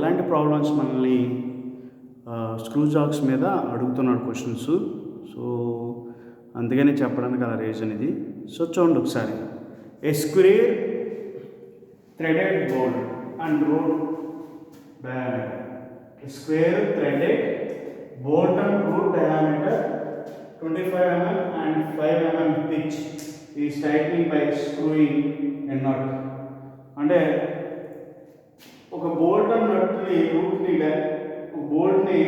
ఇలాంటి ప్రాబ్లమ్స్ మనల్ని screw jacks మీద అడుగుతున్నాడు క్వశ్చన్స్. సో అందుకని చెప్పడానికి అలా రీజన్ ఇది. సో చూడండి ఒకసారి. A square threaded bolt and root diameter. Square threaded bolt and root diameter 25 mm and 5 mm pitch is tightening by screwing a nut. అంటే ఒక బోల్ట్ అండ్ నట్ని రూట్ని బోల్ట్ని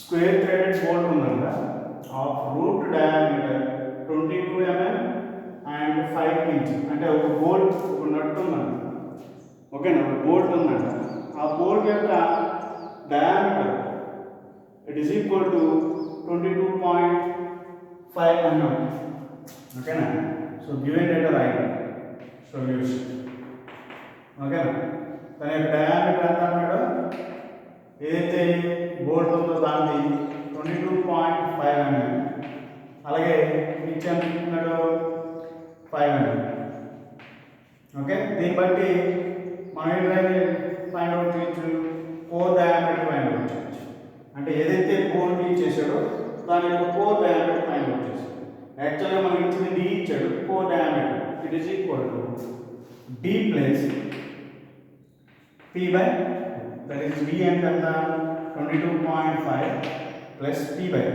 స్క్వేర్ థ్రెడెడ్ బోల్ట్ ఉందంట of root diameter 22 mm and 5 inch. అంటే ఒక bolt ఒక నట్ ఉందంట, ఓకేనా, ఒక బోల్ట్ ఉందంట. ఆ బోల్ట్ యొక్క diameter it is equal to 22.5 mm. Okay na? So given data right solution. Okay na? దాని యొక్క డయామీటర్ ఎంత అన్నాడు, ఏదైతే బోల్ట్ ఉందో దాన్ని 22.5 mm, అలాగే పిచ్ ఎంత ఇస్తున్నాడు 5 mm. ఓకే, దీన్ని బట్టి మనం ఏంటంటే ఫైండ్ అవుట్ చేయొచ్చు, కోర్ డయామీటర్ ఫైండ్ అవుట్ చేయొచ్చు. అంటే ఏదైతే బోల్ట్ ఇచ్చేసాడో దాని యొక్క కోర్ డయామీటర్ ఫైండ్ అవుట్ చేశాడు. యాక్చువల్గా మనకి ఇచ్చింది డి ఇచ్చాడు, core diameter it is equal to D plus P by, that is D ఎంత 22.5 plus P by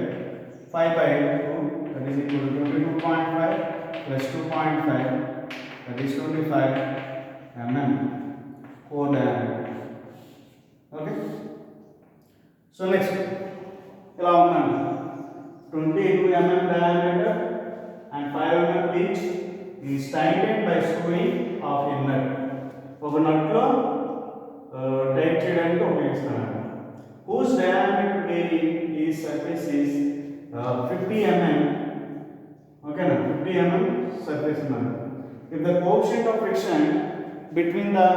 5/2, that is equal to 22.5 plus 2.5, that is 25 mm core diameter. Okay, so next ఇలా ఉందండి. 22 mm diameter and 5 mm pitch is tightened by screwing of a nut. ఒక నట్లో tight చేయడానికి ఉపయోగిస్తున్నాను. whose diameter bearing is surface is 50 mm. ఓకేనా, 50 mm surface ఉన్నది. if the coefficient of friction between the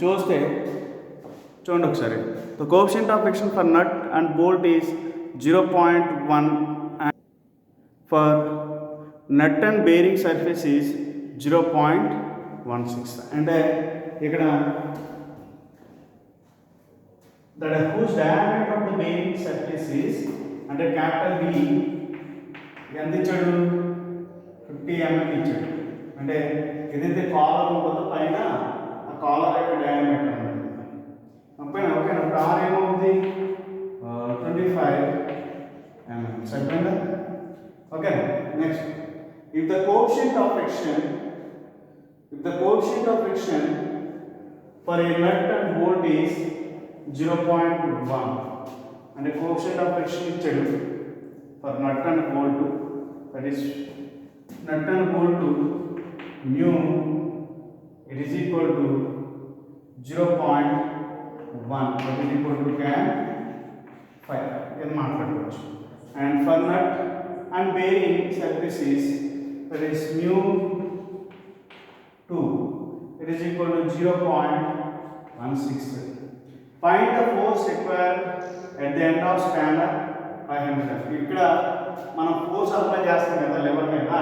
చూస్తే చూడండి ఒకసారి. The coefficient of friction for nut and bolt is 0.1 and for nut and bearing surface is 0.16. అంటే ఇక్కడ that whose diameter of the bearing surface is, అంటే capital B ఎంత ఇచ్చాడు, 50 mm ఇచ్చాడు. అంటే ఏదైతే కాలర్ ఉంటుందో పైన ఆ కాలర్ యొక్క డయామీటర్ ఉంటుంది. ఓకేనా, ఓకేనా. ఇప్పుడు ఆర్ ఏమవుతుంది 25 mm. సరిపోయిందా? Okay, next. If the coefficient of friction for a nut and bolt is 0.1, అంటే కోఎఫిషియంట్ ఆఫ్ ఫ్రిక్షన్ ఇచ్చాడు for nut and bolt, that is nut and bolt mu it is equal to 0.1, that is equal to tan 5 in మాట్లాడుకోవచ్చు. and for nut and bearing surfaces, that is mu 2, it is equal to 0.16. find the force required at the end of spanner 500. ఇక్కడ మనం force apply చేస్తాం కదా level మీద,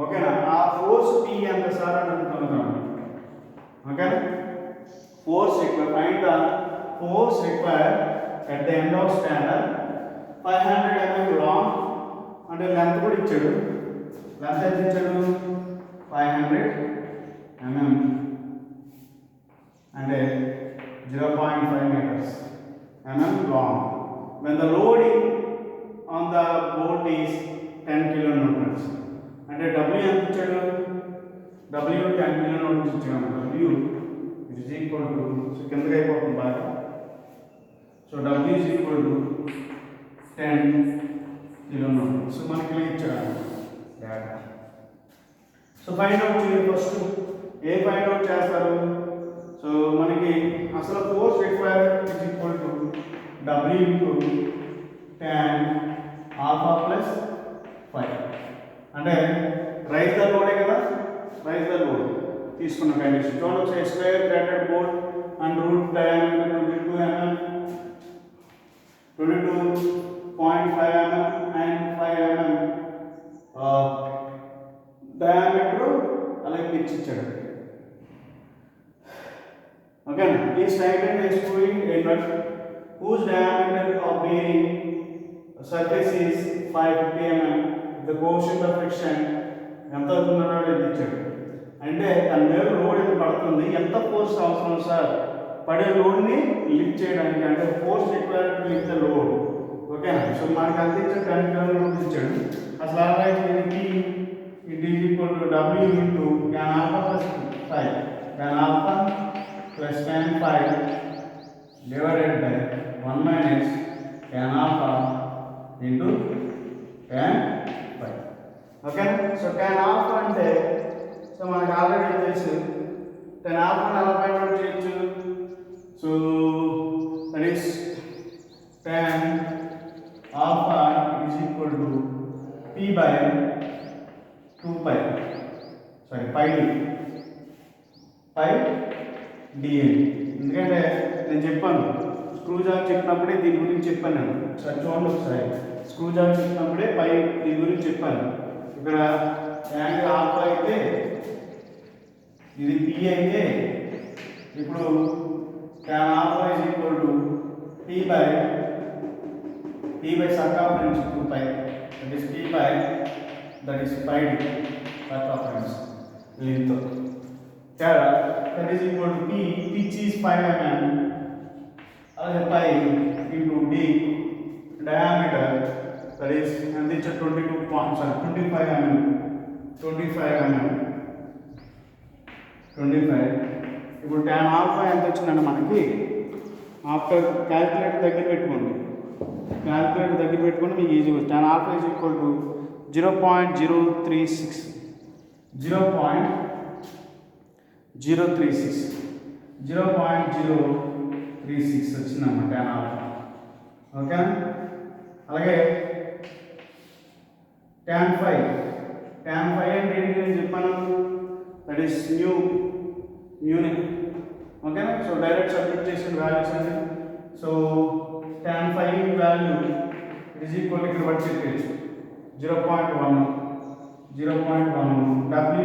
ఓకేనా. ఆ force P ఎంత sir అని అనుకుంటున్నాం. ఓకేనా, force required, find the force required at the end of spanner 500 mm long, అంటే లెంత్ కూడా ఇచ్చాడు. లెంత్ ఎంత ఇచ్చాడు 500 mm, అంటే 0.5 meters mm long. when the loading on the bolt is 10 kilonewtons, అంటే W ఎంత ఇచ్చాడు, W 10 kilonewtons ఇచ్చాడు. W is equal to, so కిందకి అయిపోతుంది బాగా. So W is equal to 10 kilonewtons. So మనకి ఇలా ఇచ్చాడు డేటా. సో ఫైండ్ అవుట్ చేయండి. ఫస్ట్ ఏ ఫైండ్ అవుట్ చేస్తారు, సో మనకి అసలు force required is equal to W into 10 alpha plus 5, అంటే రైజ్ ద లోడే కదా, రైజ్ ద లోడ్ తీసుకున్న కండిషన్. చూడండి, square threaded bolt and root diameter 22 mm, 22.5 mm and 5 mm diameter, అలాగే పిచ్ ఇచ్చాడు. Okay, is tightened a screwing a nut whose diameter of bearing surface is 550 mm. The coefficient of friction ఎంత అవుతుందన్నాడు ఇది ఇచ్చాడు. అంటే దాని మీద load ఎంత పడుతుంది, ఎంత ఫోర్స్ అవసరం సార్ పడే లోడ్ని లిఫ్ట్ చేయడానికి, అంటే force required to lift the load. ఓకేనా. సో మనకు అందించే 10 కిలోమీటర్స్ ఇచ్చాడు. అసలు అలా అయితే దీనికి it is equal to W into tan alpha plus 5 tan alpha plus tan 5 divided by 1 minus tan alpha into tan 5. Okay. So tan alpha అంటే so మనకు ఆల్రెడీ తెలుసు tan ఆల్ఫాని ఎలా ఫైండ్ అవుట్ చేయొచ్చు. So that is tan alpha is equal to p by 2 pi sorry pi dn. ఎందుకంటే నేను చెప్పాను screw job చెప్పినప్పుడే దీని గురించి చెప్పాను. నేను ఒకసారి చూడండి, ఒకసారి స్క్రూ జాబ్ చెప్పినప్పుడే దీని గురించి చెప్పాను. ఇక్కడ యాంగిల్ ఆల్ఫా అయితే ఇది p అయితే ఇప్పుడు tan alpha is equal to p by circumference 2 pi, that is p by that is pi circumference length. That is equal to p, pitch is 5 mm, pi into d diameter, that is and this is 25 mm 25. ఇప్పుడు tan alpha ఎంత వచ్చిందంటే మనకి after calculator దగ్గర పెట్టుకోండి మీకు ఈజీగా tan alpha is equal to 0.036 వచ్చిందన్నమాట tan alpha. Okay. అలాగే tan 5 అంటే ఏంటి నేను చెప్పాను, దట్ ఈస్ న్యూని. ఓకేనా. సో డైరెక్ట్ సబ్జెక్ట్ చేసిన వాల్యూస్ అండి. So tan 5 value is equal ఇక్కడ బట్టి చెప్పేయచ్చు 0.1 W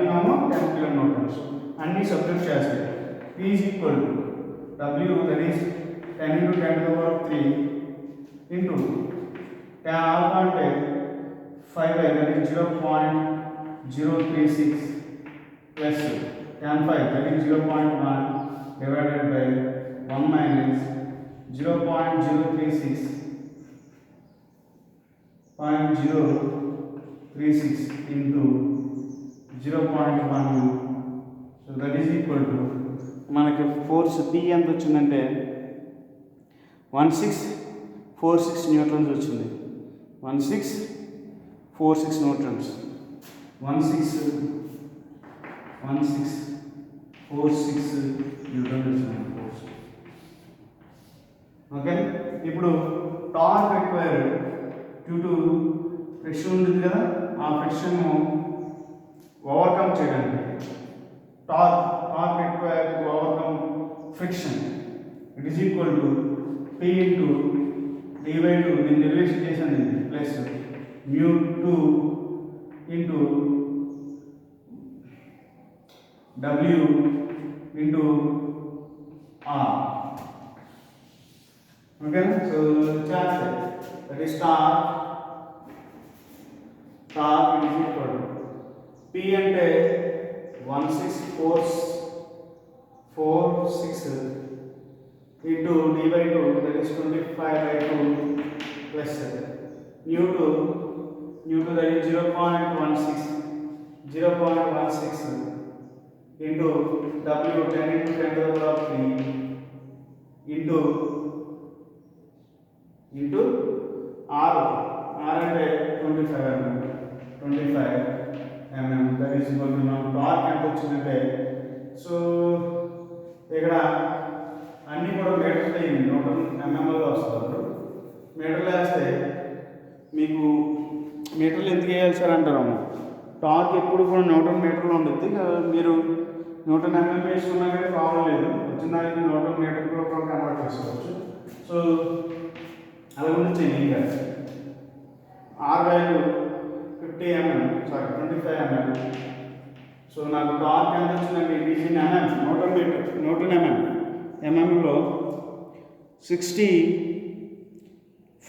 నామో 10 కిలోన్యూటన్స్ అన్ని సబ్జెక్ట్ చేస్తాయి. P is equal to W, that is 10 into 10 to the power of 3 into tan alpha అంటే 5 by, that is 0.036 plus tan 5, that is 0.1 divided by 1 minus 0.036 into 0.1. So that is equal to మనకి force P ఎంత వచ్చిందంటే 1646 newtons వచ్చింది. 1646 newtons 1646 newtons వచ్చింది force. Okay. ఇప్పుడు torque required due to friction ఉంటుంది కదా, ఆ ఫ్రిక్షన్ ఓవర్కమ్ చేయడానికి torque required to overcome friction it is equal to P into d/2 నేను డెరివేషన్ చేశాను plus μ2 into W into R. Okay. So చేస్తే that is torque is equal to P అంటే 1646 into d/2, that is 25/2 plus μ2 that is 0.16 into W 10 into 10 to the power of 3 into R అంటే 25 mm, that is equal to now torque ఎంత వచ్చిందంటే, so ఇక్కడ అన్నీ కూడా మీటర్లు అయ్యింది, Newton ఎంఎంలో వస్తుంది. మీటర్లు వేస్తే మీకు మీటర్లు ఎందుకు వేయాలి సార్ అంటారు. టార్క్ ఎప్పుడు కూడా న్యూటన్ మీటర్లో ఉంటుంది. మీరు న్యూటన్ ఎంఎం వేసుకున్నా కానీ ప్రాబ్లం లేదు, వచ్చిన దానికి న్యూటన్ మీటర్ కూడా కన్వర్ట్ చేసుకోవచ్చు. సో అలా గురించి ఏం కాదు. R వాల్యూ 50 mm, సారీ 25 mm. సో నాకు టార్క్ ఎంత వచ్చిందండి, it is in mm, newton mm. ఎంఎంలో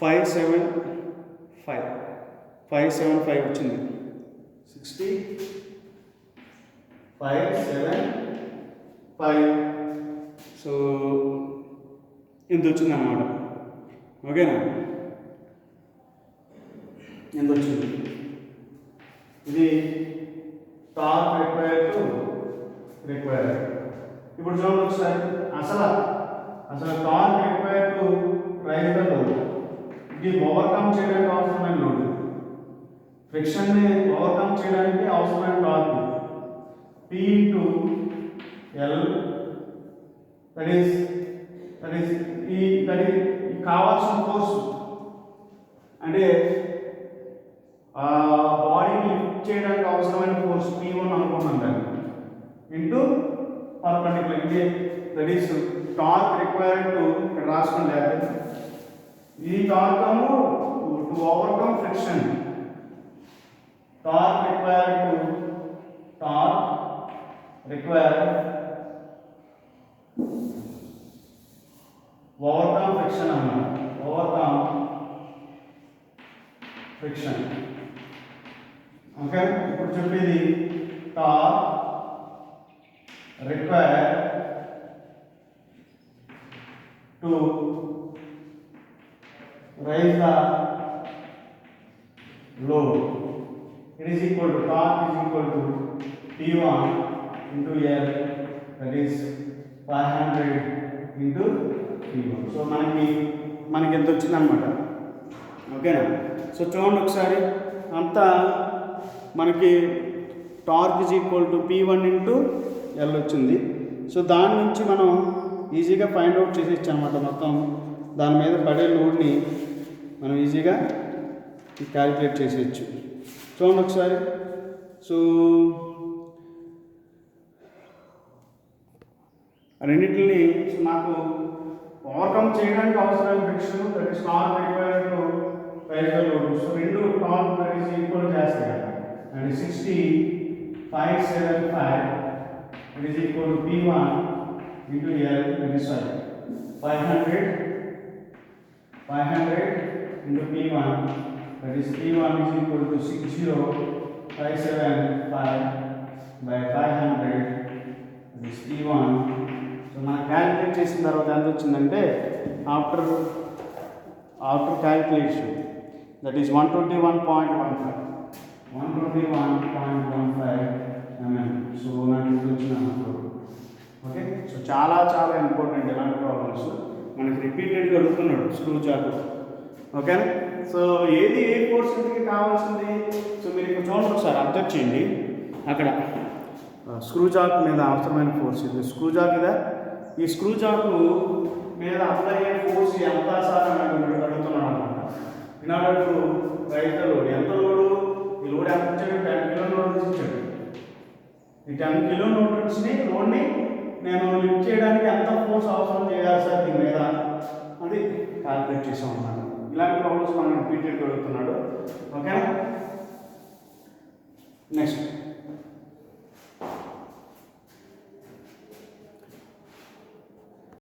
575 వచ్చింది. 575. సో ఇంత వచ్చింది అన్నమాట. ఓకేనా, ఎంత వచ్చింది? ఇది టార్క్ రిక్వైర్డ్. ఇప్పుడు చూడండి ఒకసారి, అసలు torque required to raise the load, ఇది ఓవర్కమ్ చేయడానికి అవసరమైన లోడ్, ఫ్రిక్షన్ని ఓవర్కమ్ చేయడానికి అవసరమైన torque P into L, that is ఈ కావాల్సిన ఫోర్స్, అంటే బాడీని లిఫ్ట్ చేయడానికి అవసరమైన ఫోర్స్ P1 అనుకున్నాం దాన్ని, ఇంటూ పర్పెండిక్యులర్, ఇది that is torque required to, ఇక్కడ రాసుకుంటే ఈ torque to overcome friction, torque required overcome friction అన్నమాట. Overcome friction. ఓకే, ఇప్పుడు చెప్పేది torque required to raise the load, it is equal to torque is equal to P1 into L, that is 500 into P1. So మనకి ఎంత వచ్చింది అనమాట. ఓకేనా, so చూడండి ఒకసారి, అంతా మనకి torque is equal to P1 into L వచ్చింది. సో దాని నుంచి మనం ఈజీగా ఫైండ్ అవుట్ చేసేయచ్చు అనమాట. మొత్తం దాని మీద పడే లోడ్ని మనం ఈజీగా క్యాలిక్యులేట్ చేసేయచ్చు. చూడండి ఒకసారి. సో రెండింటిని నాకు ఓవర్కమ్ చేయడానికి అవసరమైన friction, that is torque required to raise the load. So రెండు టార్క్ దట్ ఈస్ ఈక్వల్ చేస్తాయి కదా, and 6575 it is equal to P1 into L, that is 500 into P1, that is P1 is equal to 60575 by 500, that is P1. So మనం calculate చేసిన తర్వాత ఎంత వచ్చిందంటే, after calculation, that is 121.15 mm. So నాకు ఇది వచ్చిన. ఓకే, సో చాలా important ఎలాంటి ప్రాబ్లమ్స్ మనకి రిపీటెడ్గా అడుగుతున్నాడు స్క్రూ జాక్. ఓకేనా, సో ఏ ఫోర్స్ ఇంటికి కావాల్సింది? సో మీరు ఇక్కడ చూడండి ఒకసారి, అబ్జర్వ్ చేయండి. అక్కడ స్క్రూ జాక్ మీద అవసరమైన ఫోర్స్, ఇది స్క్రూ జాక్ ఇదా, ఈ స్క్రూ జాక్ మీద అప్లై అయ్యే ఫోర్స్ ఎంత సార్ అని అడుగుతున్నాడు అనమాట. In order to raise the load, ఎంత లోడు, ఈ లోడ్ ఎంత ఇచ్చాడు, 10 కిలో లోడ్ ఇచ్చాడు. ఈ 10 కిలో లోడ్ని నేను లిఫ్ట్ చేయడానికి ఎంత ఫోర్స్ అవసరం చేయాలి సార్ దీని మీద, అది క్యాలిక్యులేట్ చేసాం అన్నాడు. ఇలాంటి ప్రాబ్లమ్స్ మనం రిపీటెడ్గా అడుగుతున్నాడు. ఓకేనా, నెక్స్ట్